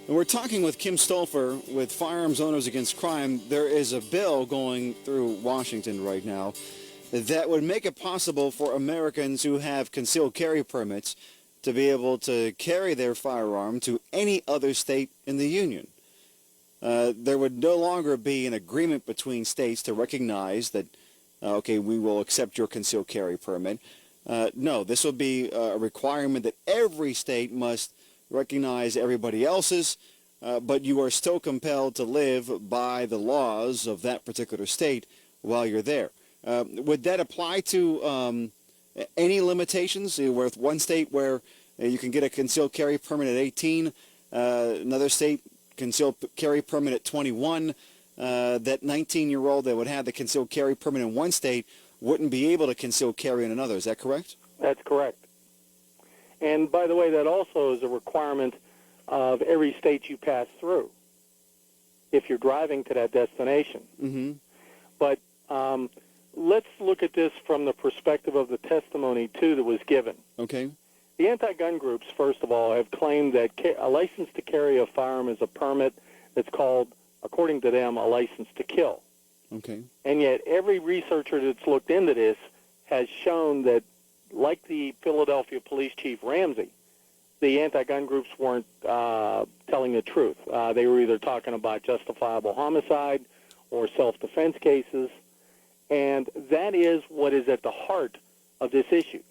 And we're talking with Kim Stolfer with Firearms Owners Against Crime. There is a bill going through Washington right now that would make it possible for Americans who have concealed carry permits to be able to carry their firearm to any other state in the Union. There would no longer be an agreement between states to recognize that, okay, we will accept your concealed carry permit. No, this will be a requirement that every state must recognize everybody else's, but you are still compelled to live by the laws of that particular state while you're there. Would that apply to any limitations? With one state where you can get a concealed carry permit at 18, another state concealed carry permit at 21, that 19-year-old that would have the concealed carry permit in one state wouldn't be able to conceal carry in another. Is that correct? That's correct. And by the way, that also is a requirement of every state you pass through if you're driving to that destination. Mm-hmm. But let's look at this from the perspective of the testimony, too, that was given. Okay. The anti-gun groups, first of all, have claimed that a license to carry a firearm is a permit that's called, according to them, a license to kill. Okay. And yet every researcher that's looked into this has shown that, like the Philadelphia Police Chief Ramsey, the anti-gun groups weren't telling the truth. They were either talking about justifiable homicide or self-defense cases, and that is what is at the heart of this issue.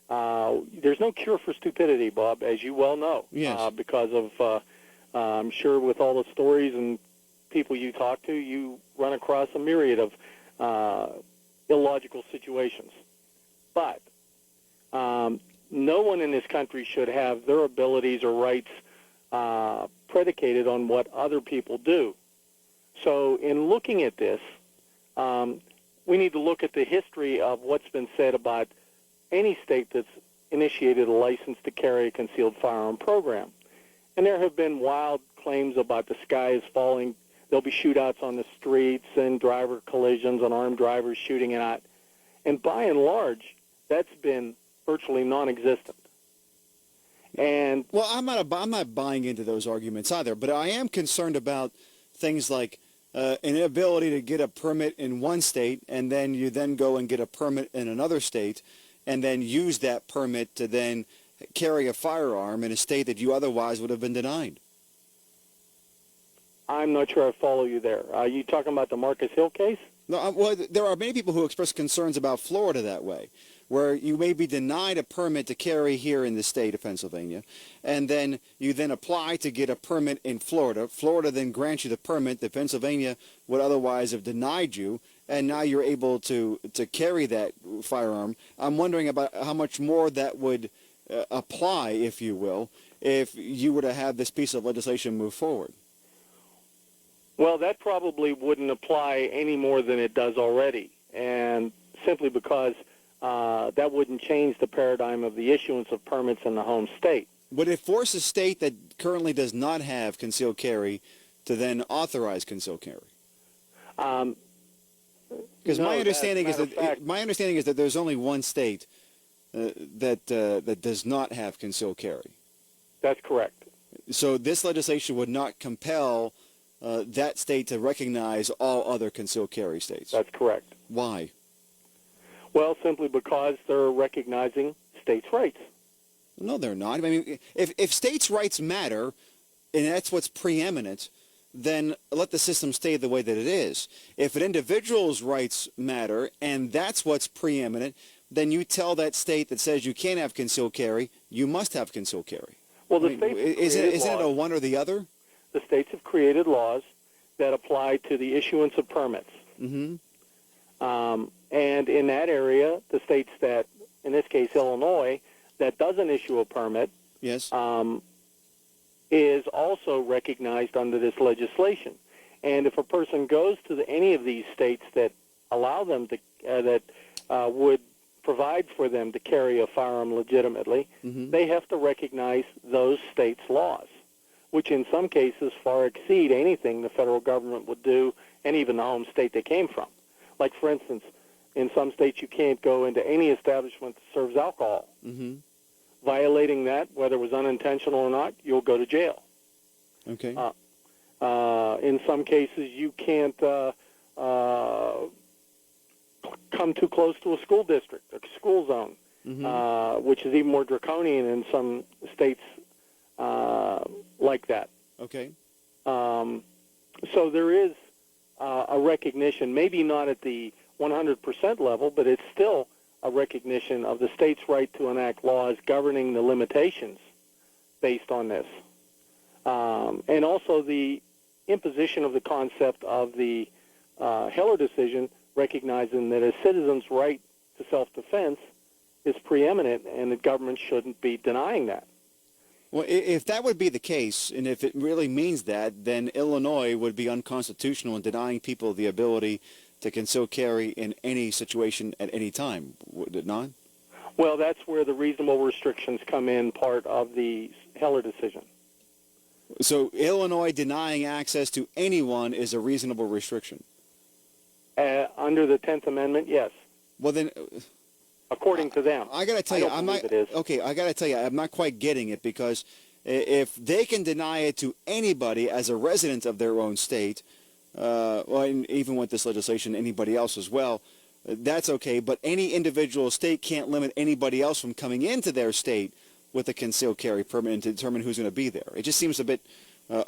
There's no cure for stupidity, Bob, as you well know. Yes. Because of, I'm sure with all the stories and people you talk to, you run across a myriad of illogical situations. But no one in this country should have their abilities or rights predicated on what other people do. So in looking at this, we need to look at the history of what's been said about any state that's initiated a license to carry a concealed firearm program. And there have been wild claims about the sky is falling. There'll be shootouts on the streets and driver collisions and armed drivers shooting it out. And by and large, that's been virtually non-existent. And well, I'm not buying into those arguments either, but I am concerned about things like an inability to get a permit in one state, and then you then go and get a permit in another state, and then use that permit to then carry a firearm in a state that you otherwise would have been denied. I'm not sure I follow you there. Are you talking about the Marcus Hill case? No, well, there are many people who express concerns about Florida that way, where you may be denied a permit to carry here in the state of Pennsylvania, and then you then apply to get a permit in Florida. Florida then grants you the permit that Pennsylvania would otherwise have denied you, and now you're able to carry that firearm. I'm wondering about how much more that would apply, if you will, if you were to have this piece of legislation move forward. Well, that probably wouldn't apply any more than it does already, and simply because that wouldn't change the paradigm of the issuance of permits in the home state. Would it force a state that currently does not have concealed carry to then authorize concealed carry? Because my understanding is that there's only one state that does not have concealed carry. That's correct. So this legislation would not compel that state to recognize all other concealed carry states. That's correct. Why? Well, simply because they're recognizing states' rights. No, they're not. I mean, if states' rights matter, and that's what's preeminent, then let the system stay the way that it is. If an individual's rights matter, and that's what's preeminent, then you tell that state that says you can't have concealed carry, you must have concealed carry. Well, the states isn't it a one or the other? The states have created laws that apply to the issuance of permits. Mm-hmm. And in that area, the states that, in this case, Illinois, that doesn't issue a permit, yes, is also recognized under this legislation. And if a person goes to any of these states that allow them to, would provide for them to carry a firearm legitimately, mm-hmm. they have to recognize those states' laws, which in some cases far exceed anything the federal government would do, and even the home state they came from. Like, for instance, in some states you can't go into any establishment that serves alcohol. Mm-hmm. Violating that, whether it was unintentional or not, you'll go to jail. Okay. In some cases, you can't come too close to a school district, a school zone, which is even more draconian in some states like that. Okay. So there is a recognition, maybe not at the 100% level, but it's still a recognition of the state's right to enact laws governing the limitations based on this. And also the imposition of the concept of the Heller decision, recognizing that a citizen's right to self-defense is preeminent and the government shouldn't be denying that. Well, if that would be the case, and if it really means that, then Illinois would be unconstitutional in denying people the ability to conceal carry in any situation at any time, would it not? Well, that's where the reasonable restrictions come in, part of the Heller decision. So Illinois denying access to anyone is a reasonable restriction? Under the 10th Amendment, yes. Well, then... according to them. I got to tell you, I'm not... Okay, I got to tell you, I'm not quite getting it, because if they can deny it to anybody as a resident of their own state, well, and even with this legislation, anybody else as well, that's okay, but any individual state can't limit anybody else from coming into their state with a concealed carry permit and to determine who's going to be there. It just seems a bit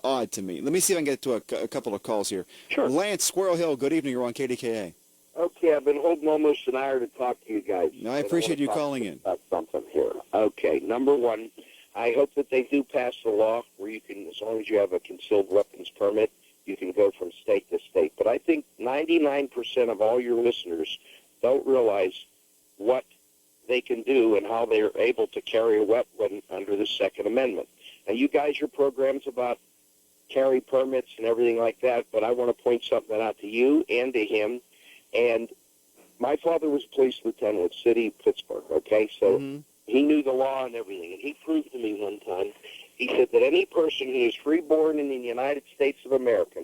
odd to me. Let me see if I can get to a couple of calls here. Sure. Lance, Squirrel Hill, good evening. You're on KDKA. Okay, I've been holding almost an hour to talk to you guys. I appreciate you calling in. About something here. Okay, number one, I hope that they do pass the law where you can, as long as you have a concealed weapons permit, you can go from state to state. But I think 99% of all your listeners don't realize what they can do and how they're able to carry a weapon under the Second Amendment. Now, you guys, your program's about carry permits and everything like that, but I want to point something out to you and to him. And my father was a police lieutenant with City of Pittsburgh, okay? So he knew the law and everything. And he proved to me one time, he said that any person who is freeborn in the United States of America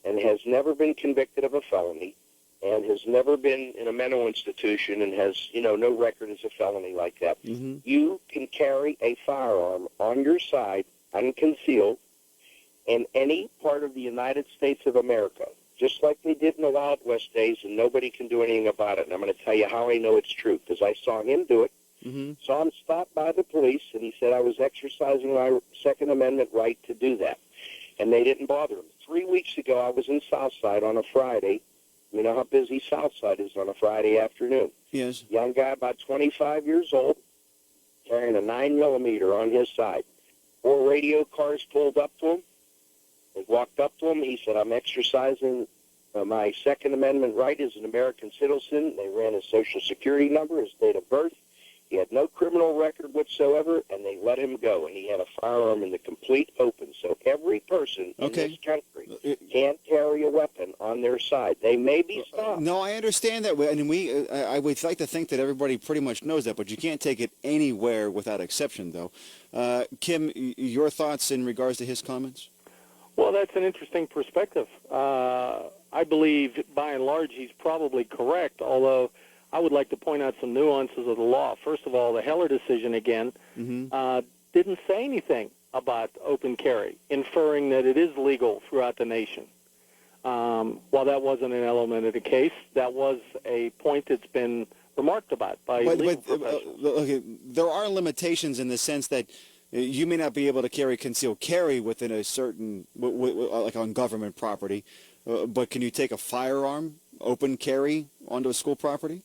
and has never been convicted of a felony and has never been in a mental institution and has, no record as a felony like that, you can carry a firearm on your side, unconcealed, in any part of the United States of America, just like they did in the Wild West days, and nobody can do anything about it. And I'm going to tell you how I know it's true, because I saw him do it. Saw him stopped by the police, and he said I was exercising my Second Amendment right to do that. And they didn't bother him. 3 weeks ago, I was in Southside on a Friday. You know how busy Southside is on a Friday afternoon. Yes. Young guy, about 25 years old, carrying a 9mm on his side. 4 radio cars pulled up to him. They walked up to him. He said, I'm exercising my Second Amendment right as an American citizen. They ran his Social Security number, his date of birth. He had no criminal record whatsoever, and they let him go. And he had a firearm in the complete open. So every person in this country can carry a weapon on their side. They may be stopped. No, I understand that. And I would like to think that everybody pretty much knows that, but you can't take it anywhere without exception, though. Kim, your thoughts in regards to his comments? Well, that's an interesting perspective. I believe, by and large, he's probably correct, although I would like to point out some nuances of the law. First of all, the Heller decision, again, didn't say anything about open carry, inferring that it is legal throughout the nation. While that wasn't an element of the case, that was a point that's been remarked about by legal professionals. Okay, there are limitations in the sense that you may not be able to carry concealed carry within a certain, like on government property, but can you take a firearm, open carry, onto a school property?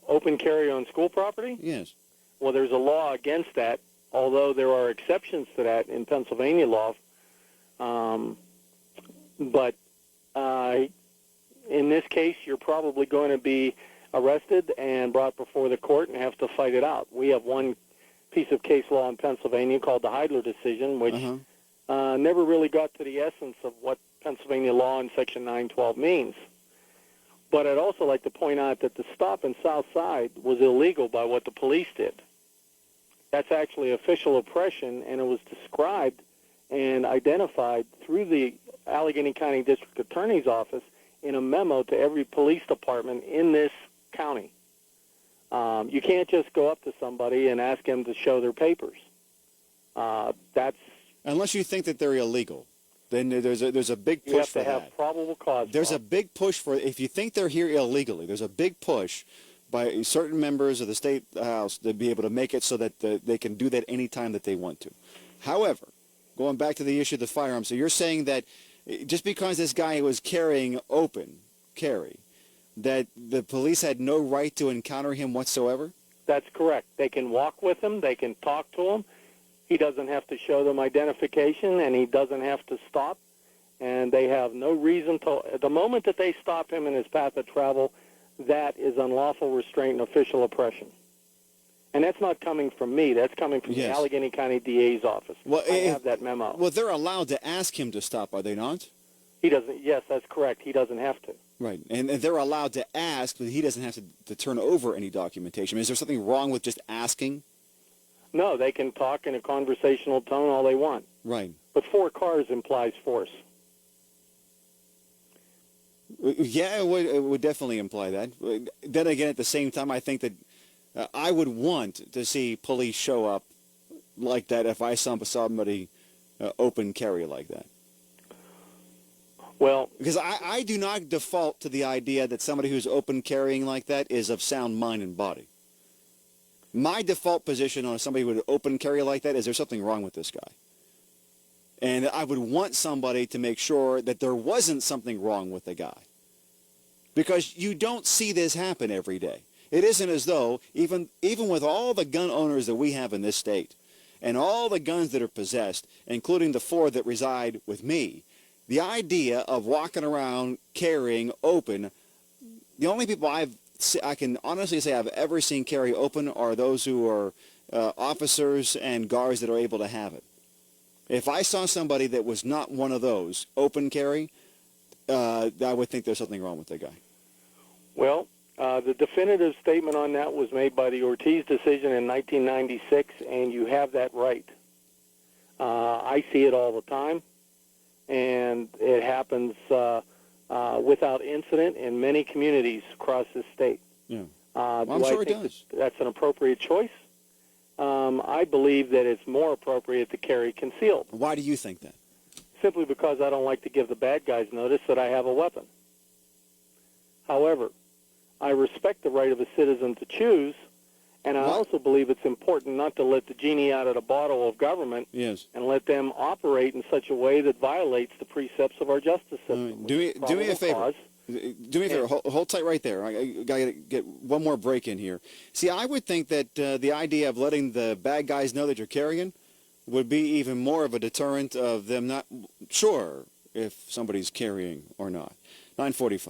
Open carry on school property? Yes. Well, there's a law against that, although there are exceptions to that in Pennsylvania law. But in this case, you're probably going to be arrested and brought before the court and have to fight it out. We have one piece of case law in Pennsylvania called the Heidler decision, which never really got to the essence of what Pennsylvania law in Section 912 means. But I'd also like to point out that the stop in Southside was illegal by what the police did. That's actually official oppression, and it was described and identified through the Allegheny County District Attorney's Office in a memo to every police department in this county. You can't just go up to somebody and ask them to show their papers. That's Unless you think that they're illegal, then there's a big push You have for to have that. probable cause. There's a Bob. big push for, if you think they're here illegally, there's a big push by certain members of the state house to be able to make it so that they can do that anytime that they want to. However, going back to the issue of the firearms, so you're saying that just because this guy was carrying open carry, that the police had no right to encounter him whatsoever? That's correct. They can walk with him. They can talk to him. He doesn't have to show them identification, and he doesn't have to stop. And they have no reason to. The moment that they stop him in his path of travel, that is unlawful restraint and official oppression. And that's not coming from me. That's coming from the Allegheny County DA's office. Well, I have that memo. Well, they're allowed to ask him to stop, are they not? He doesn't. Yes, that's correct. He doesn't have to. Right, and they're allowed to ask, but he doesn't have to turn over any documentation. I mean, is there something wrong with just asking? No, they can talk in a conversational tone all they want. Right. But 4 cars implies force. Yeah, it would definitely imply that. Then again, at the same time, I think that I would want to see police show up like that if I saw somebody open carry like that. Well, because I do not default to the idea that somebody who's open carrying like that is of sound mind and body. My default position on somebody who would open carry like that is there's something wrong with this guy. And I would want somebody to make sure that there wasn't something wrong with the guy. Because you don't see this happen every day. It isn't as though, even with all the gun owners that we have in this state, and all the guns that are possessed, including the 4 that reside with me, the idea of walking around carrying open, the only people I can honestly say I've ever seen carry open are those who are officers and guards that are able to have it. If I saw somebody that was not one of those, open carry, I would think there's something wrong with the guy. Well, the definitive statement on that was made by the Ortiz decision in 1996, and you have that right. I see it all the time, and it happens without incident in many communities across this state. Yeah. Well, I'm sure it does. That's an appropriate choice? I believe that it's more appropriate to carry concealed. Why do you think that? Simply because I don't like to give the bad guys notice that I have a weapon. However, I respect the right of a citizen to choose, and I also believe it's important not to let the genie out of the bottle of government and let them operate in such a way that violates the precepts of our justice system. Do me a favor. Do me a favor. Hold tight right there. I got to get one more break in here. See, I would think that the idea of letting the bad guys know that you're carrying would be even more of a deterrent of them not sure if somebody's carrying or not. 9:45.